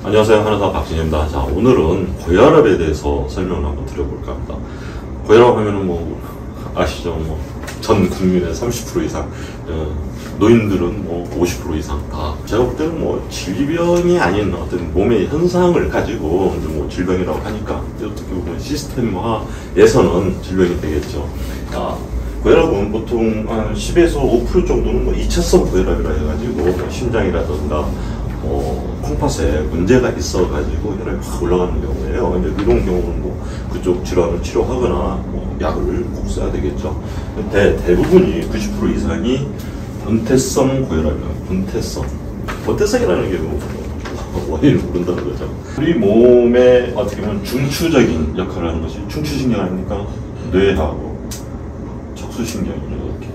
안녕하세요. 한의사 박진입니다. 자, 오늘은 고혈압에 대해서 설명을 한번 드려볼까 합니다. 고혈압 하면은 뭐 아시죠? 뭐 전 국민의 30% 이상, 노인들은 뭐 50% 이상 다. 제가 볼 때는 뭐 질병이 아닌 어떤 몸의 현상을 가지고 뭐 질병이라고 하니까 어떻게 보면 시스템화에서는 질병이 되겠죠. 고혈압은 보통 한 10에서 5% 정도는 뭐 2차성 고혈압이라 해가지고 뭐 심장이라든가 콩팥에 문제가 있어가지고 혈압이 확 올라가는 경우예요. 근데 이런 경우는 뭐 그쪽 질환을 치료하거나 뭐 약을 꼭 써야 되겠죠. 대부분이 90% 이상이 분태성 고혈압이에요. 분태성이라는 게 뭐 원인을 모른다는 거죠. 우리 몸에 어떻게 보면 중추적인 역할을 하는 것이 중추신경 아닙니까? 뇌하고 척수신경이 이렇게.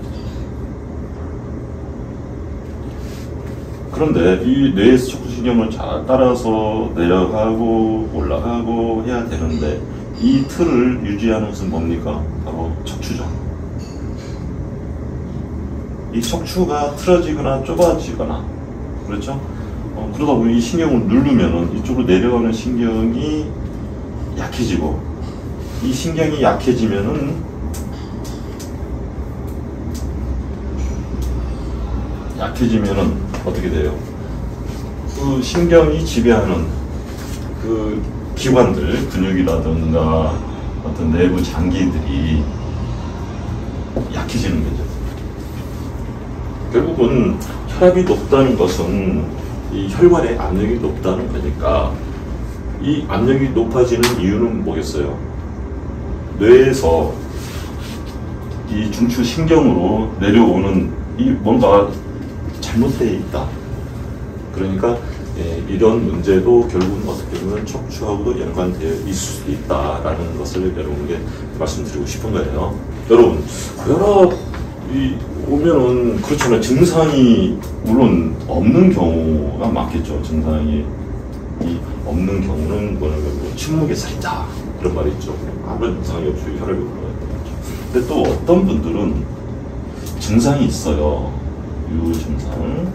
그런데 이 뇌에서 척수신경을 잘 따라서 내려가고 올라가고 해야 되는데 이 틀을 유지하는 것은 뭡니까? 바로 척추죠. 이 척추가 틀어지거나 좁아지거나, 그렇죠? 그러다 보면 이 신경을 누르면은 이쪽으로 내려가는 신경이 약해지고, 이 신경이 약해지면은 어떻게 돼요? 그 신경이 지배하는 그 기관들, 근육이라든가 어떤 내부 장기들이 약해지는 거죠. 결국은 혈압이 높다는 것은 이 혈관의 압력이 높다는 거니까, 이 압력이 높아지는 이유는 뭐겠어요? 뇌에서 이 중추 신경으로 내려오는 이 뭔가 잘못되어 있다. 그러니까 이런 문제도 결국은 어떻게 보면 척추하고도 연관되어 있을 수 있다라는 것을 여러분께 말씀드리고 싶은 거예요. 여러분, 고혈압이 오면은 그렇잖아요. 증상이 물론 없는 경우가 많겠죠. 증상이 없는 경우는 뭐냐면 침묵의 살인자 이런 말이 있죠. 아무런 증상이 없이 혈압이 올라가요. 근데 또 어떤 분들은 증상이 있어요. 이 증상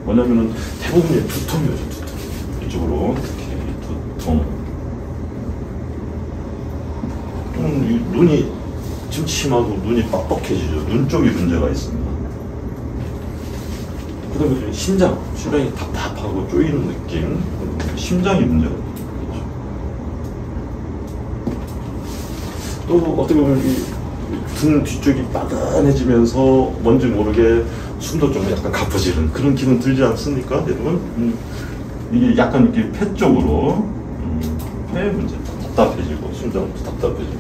뭐냐면은 대부분이 두통이죠. 두통. 이쪽으로 특히 두통. 눈이 침침하고 눈이 뻑뻑해지죠. 눈 쪽이 문제가 있습니다. 그 다음에 심장이 답답하고 쪼이는 느낌. 심장이 문제가 있죠. 또 어떻게 보면 등 뒤쪽이 빠근해지면서 뭔지 모르게 숨도 좀 약간 가빠지는 그런 기분 들지 않습니까, 여러분? 이게 약간 이렇게 폐 쪽으로 폐 문제, 답답해지고 심장도 답답해지고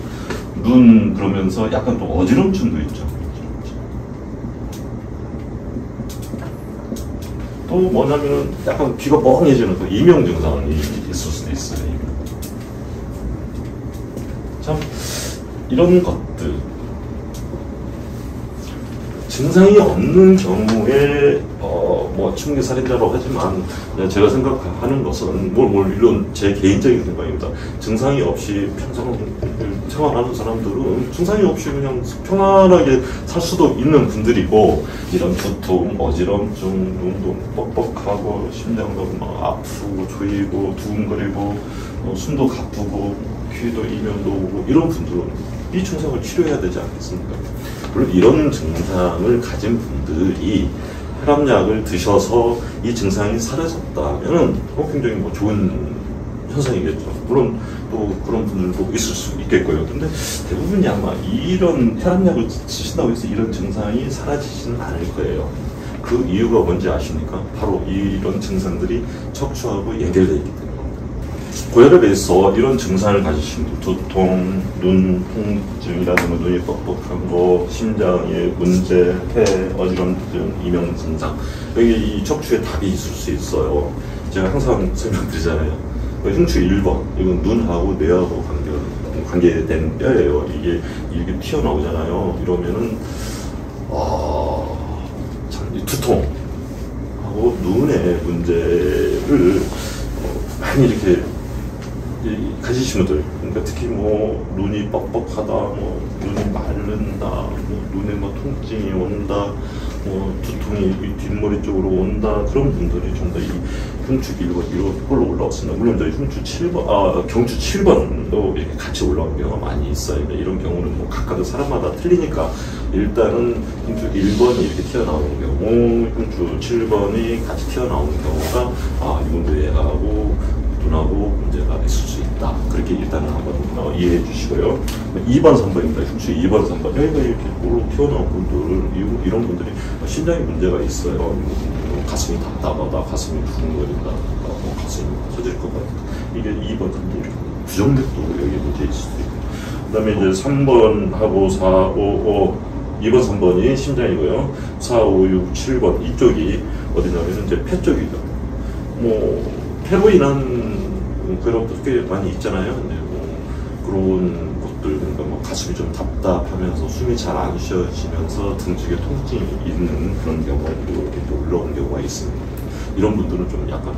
눈 그러면서 약간 또 어지럼증도 있죠. 또 뭐냐면은 약간 귀가 멍해지는 또 이명 증상이 있을 수도 있어요. 참 이런 것들. 증상이 없는 경우에 뭐 침묵살인자라고 하지만 제가 생각하는 것은 물론 제 개인적인 생각입니다. 증상이 없이 평생 생활하는 사람들은 증상이 없이 그냥 평안하게 살 수도 있는 분들이고, 이런 두통, 어지럼증, 눈도 뻑뻑하고 심장도 막 아프고 조이고 두근거리고 숨도 가쁘고 귀도 이명도 오고 이런 분들은 이 증상을 치료해야 되지 않겠습니까? 물론 이런 증상을 가진 분들이 혈압약을 드셔서 이 증상이 사라졌다면 굉장히 뭐 좋은 현상이겠죠. 물론 또 그런 분들도 있을 수 있겠고요. 근데 대부분이 아마 이런 혈압약을 드신다고 해서 이런 증상이 사라지지는 않을 거예요. 그 이유가 뭔지 아십니까? 바로 이런 증상들이 척추하고 연결되어 있기 때문에. 고혈압에서 이런 증상을 가지신 분, 두통, 눈 통증이라든가 눈이 뻑뻑한 거, 심장의 문제, 폐, 어지럼증, 이명 증상, 여기 이 척추에 답이 있을 수 있어요. 제가 항상 설명드리잖아요. 흉추 1번, 이건 눈하고 뇌하고 관계된 뼈예요. 이게 이렇게 튀어나오잖아요. 이러면은 두통하고 눈의 문제를 많이 이렇게 가지신 분들, 그러니까 특히 뭐 눈이 뻑뻑하다, 뭐 눈이 마른다, 뭐 눈에 뭐 통증이 온다, 두통이 뒷머리 쪽으로 온다, 그런 분들이 좀 더 이 흉추 1번 이걸로 올라왔습니다. 물론 저희 흉추 7번, 경추 7번도 이렇게 같이 올라오는 경우가 많이 있어요. 이런 경우는 뭐 각각 사람마다 틀리니까 일단은 흉추 1번이 이렇게 튀어나오는 경우, 흉추 7번이 같이 튀어나오는 경우가 이분도 얘하고 눈하고 문제가 있을 수 있다. 그렇게 일단은 한번 이해해 주시고요. 2번, 3번입니다. 흉추 2번, 3번. 여기가 이렇게 볼로 튀어나온 분들, 이런 분들이 심장에 문제가 있어요. 가슴이 답답하다, 가슴이 두근거린다, 가슴이 터질 것 같다. 이게 2번, 3번 이렇게 부정맥도 여기 문제 있을 수도 있고. 그 다음에 이제 3번하고 4, 5, 2번, 3번이 심장이고요. 4, 5, 6, 7번 이쪽이 어디냐면 이제 폐 쪽이죠. 폐로 인한 그런 것도 꽤 많이 있잖아요. 근데 그런 것들, 그러니까 가슴이 좀 답답하면서 숨이 잘 안 쉬어지면서 등 쪽에 통증이 있는 그런 경우도 이렇게 올라오는 경우가 있습니다. 이런 분들은 좀 약간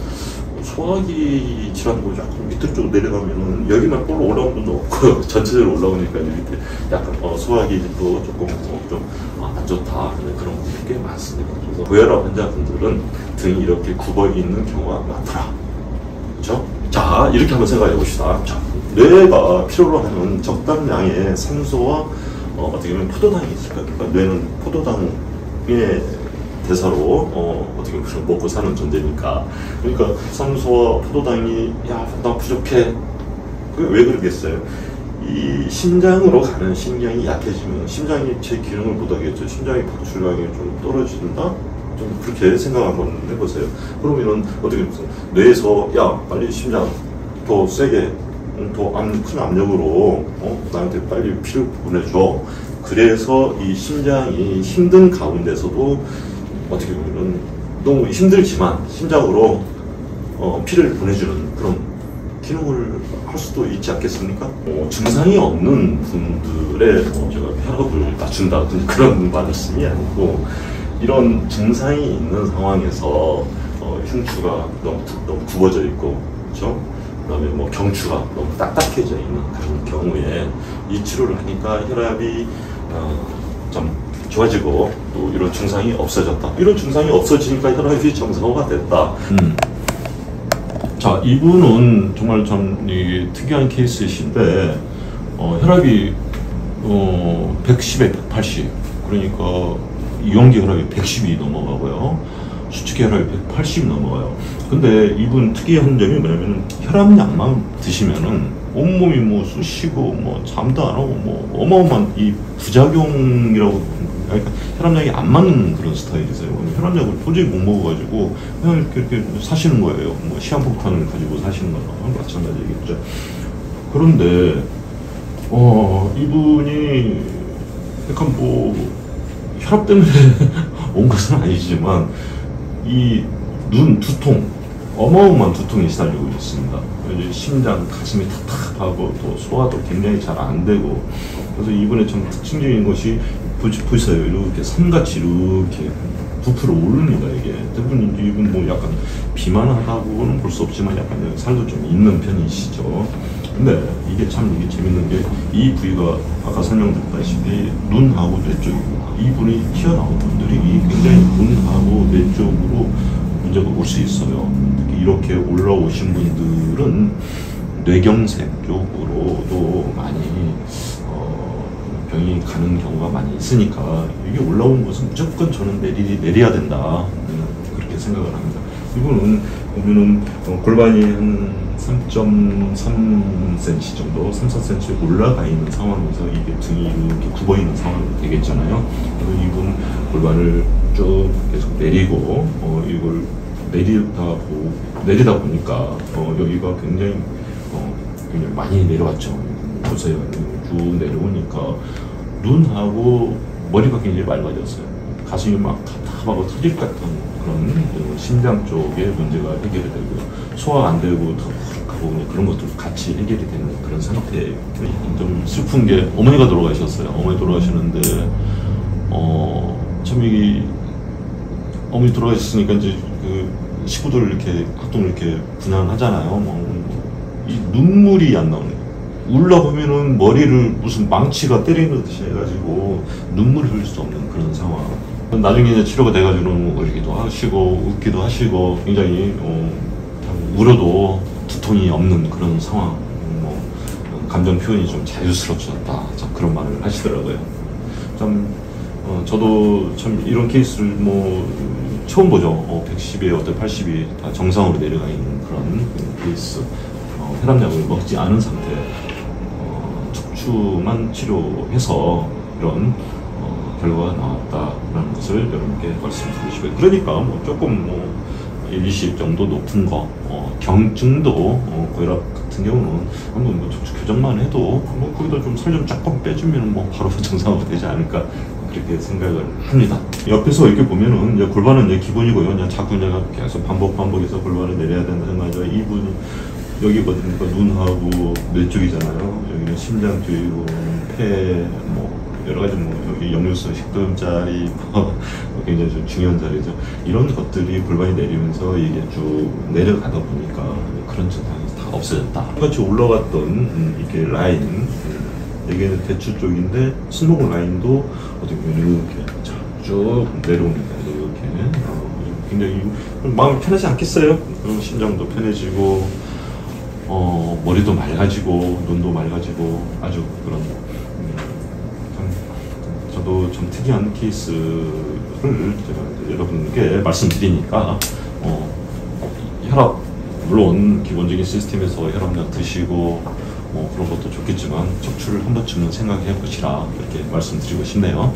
소화기 질환으로 약간 밑으로 쪽 내려가면은 여기만 볼로 올라오는 분도 없고 전체적으로 올라오니까 밑에 약간 소화기도 조금 좀 안 좋다, 그런 분들이 꽤 많습니다. 그래서 고혈압 환자분들은 등이 이렇게 굽어 있는 경우가 많더라. 그렇죠? 자, 이렇게 한번 생각해 봅시다. 자, 뇌가 필요로 하는 적당량의 산소와 어떻게 보면 포도당이 있을까? 그러니까 뇌는 포도당의 대사로 어떻게 보면 먹고 사는 존재니까. 그러니까 산소와 포도당이 나 부족해. 그게 왜 그러겠어요? 이 심장으로 가는 신경이 약해지면 심장이 제 기능을 못하겠죠. 심장의 박출량이 좀 떨어진다? 좀 그렇게 생각 한번 해보세요. 그러면은 어떻게 보세요? 뇌에서 빨리 심장 더 세게, 더 큰 압력으로 나한테 빨리 피를 보내줘. 그래서 이 심장이 힘든 가운데서도 어떻게 보면 너무 힘들지만 심장으로 피를 보내주는 그런 기능을 할 수도 있지 않겠습니까? 증상이 없는 분들의 제가 혈압을 낮춘다든지 그런 말씀이 아니고, 이런 증상이 있는 상황에서 흉추가 너무 굽어져 있고, 그렇죠? 그다음에 경추가 너무 딱딱해져 있는 그런 경우에 이 치료를 하니까 혈압이 좀 좋아지고 또 이런 증상이 없어졌다. 이런 증상이 없어지니까 혈압이 정상화가 됐다. 자, 이분은 정말 참 특이한 케이스이신데 혈압이 110에 180, 그러니까 이용기 혈압이 110이 넘어가고요. 수축기 혈압이 180 넘어가요. 근데 이분 특이한 점이 뭐냐면 혈압약만 드시면은 온몸이 쑤시고 잠도 안 하고 어마어마한 이 부작용이라고, 그러니까 혈압약이 안 맞는 그런 스타일이세요. 혈압약을 도저히 못 먹어가지고 그냥 이렇게 사시는 거예요. 시한폭탄을 가지고 사시는 거랑 마찬가지겠죠. 그런데 이분이 약간 혈압 때문에 온 것은 아니지만 이 눈 두통, 어마어마한 두통이 시달리고 있습니다. 이제 심장, 가슴이 답답하고 또 소화도 굉장히 잘 안 되고, 그래서 이번에 참 특징적인 것이 보세요. 이렇게 산같이 이렇게 부풀어 오릅니다. 이게 대부분 이분 약간 비만하다고는 볼 수 없지만 약간 여기 살도 좀 있는 편이시죠. 근데 이게 재밌는 게 이 부위가 아까 설명드렸다시피 눈하고 뇌 쪽입니다. 이분이 튀어나온 분들이 굉장히 눈하고 뇌 쪽으로 문제가 올 수 있어요. 특히 이렇게 올라오신 분들은 뇌경색 쪽으로도 많이 병이 가는 경우가 많이 있으니까 이게 올라온 것은 무조건 저는 내려야 된다, 그렇게 생각을 합니다. 이분은 보면은 골반이 한 3.3cm 정도, 3-4cm 올라가 있는 상황에서 이게 등이 이렇게 굽어 있는 상황이 되겠잖아요. 그래서 이분 골반을 쭉 계속 내리고 이걸 내리다 보니까 여기가 굉장히 많이 내려왔죠. 보세요. 쭉 내려오니까 눈하고 머리가 굉장히 맑아졌어요. 가슴이 답답하고 터질 것 같은 그런 심장 쪽에 문제가 해결이 되고요. 소화가 안 되고 더부룩하고 그런 것들도 같이 해결이 되는 그런 상태예요. 좀 슬픈 게 어머니가 돌아가셨어요. 어머니 돌아가셨는데 참 어머니 돌아가셨으니까 이제 식구들 이렇게 학동 이렇게 분양하잖아요. 이 눈물이 안 나오네. 울다 보면은 머리를 무슨 망치가 때리는 듯이 해가지고 눈물을 흘릴 수 없는 그런 상황. 나중에 이제 치료가 돼가지고는 울기도 하시고 웃기도 하시고 굉장히 울어도 두통이 없는 그런 상황, 뭐 감정 표현이 좀 자유스러워졌다, 참 그런 말을 하시더라고요. 참 저도 참 이런 케이스를 뭐 처음 보죠. 110에 어떤 80이 다 정상으로 내려가 있는 그런 케이스. 혈압약을 먹지 않은 상태, 척추만 치료해서 이런 결과가 나왔다라는 것을 여러분께 말씀드리고 싶어요. 그러니까 뭐 조금 뭐 1, 20 정도 높은 거, 경증도 고혈압 같은 경우는 한번 뭐 척추 교정만 해도 뭐 거기다 좀 살 좀 조금 빼주면 뭐 바로 정상으로 되지 않을까, 그렇게 생각을 합니다. 옆에서 이렇게 보면은 이제 골반은 이제 기본이고요. 그냥 자꾸 내가 계속 반복해서 골반을 내려야 된다는 거죠. 이분 여기 보니까 눈하고 뇌 쪽이잖아요. 여기는 심장 쪽이고 폐, 뭐 여러 가지 뭐 여기 역류성 식도염자리 굉장히 좀 중요한 자리죠. 이런 것들이 골반이 내리면서 이게 쭉 내려가다 보니까 그런 증상이 다 없어졌다. 같이 올라갔던 이렇게 라인, 여기는 대추 쪽인데 승모근 라인도 어떻게 보면 이렇게 쭉 내려옵니다. 이렇게 굉장히 마음이 편하지 않겠어요? 심장도 편해지고 머리도 맑아지고 눈도 맑아지고 아주 그런 저도 좀 특이한 케이스를 제가 여러분께 말씀드리니까 혈압 물론 기본적인 시스템에서 혈압약 드시고 그런 것도 좋겠지만 척추를 한 번쯤은 생각해 보시라, 이렇게 말씀드리고 싶네요.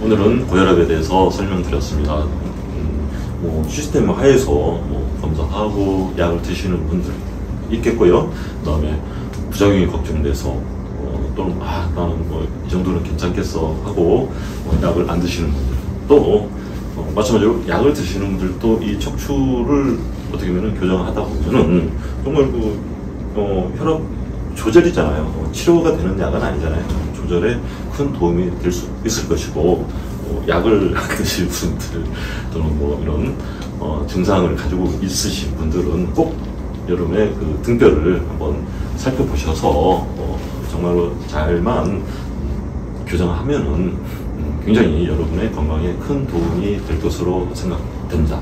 오늘은 고혈압에 대해서 설명드렸습니다. 뭐 시스템 하에서 뭐 검사하고 약을 드시는 분들 있겠고요. 그다음에 부작용이 걱정돼서 또는 나는 뭐 이 정도는 괜찮겠어 하고 약을 안 드시는 분들, 또 마찬가지로 약을 드시는 분들도 이 척추를 어떻게 보면 교정하다 보면은 정말 혈압 조절이잖아요. 치료가 되는 약은 아니잖아요. 조절에 큰 도움이 될 수 있을 것이고, 약을 드실 분들 또는 뭐 이런 증상을 가지고 있으신 분들은 꼭 여러분의 그 등뼈를 한번 살펴보셔서 정말로 잘만 교정하면은 굉장히 여러분의 건강에 큰 도움이 될 것으로 생각됩니다.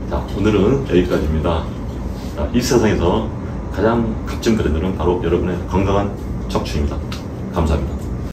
자, 오늘은 여기까지입니다. 자, 이 세상에서 가장 값진 브랜드는 바로 여러분의 건강한 척추입니다. 감사합니다.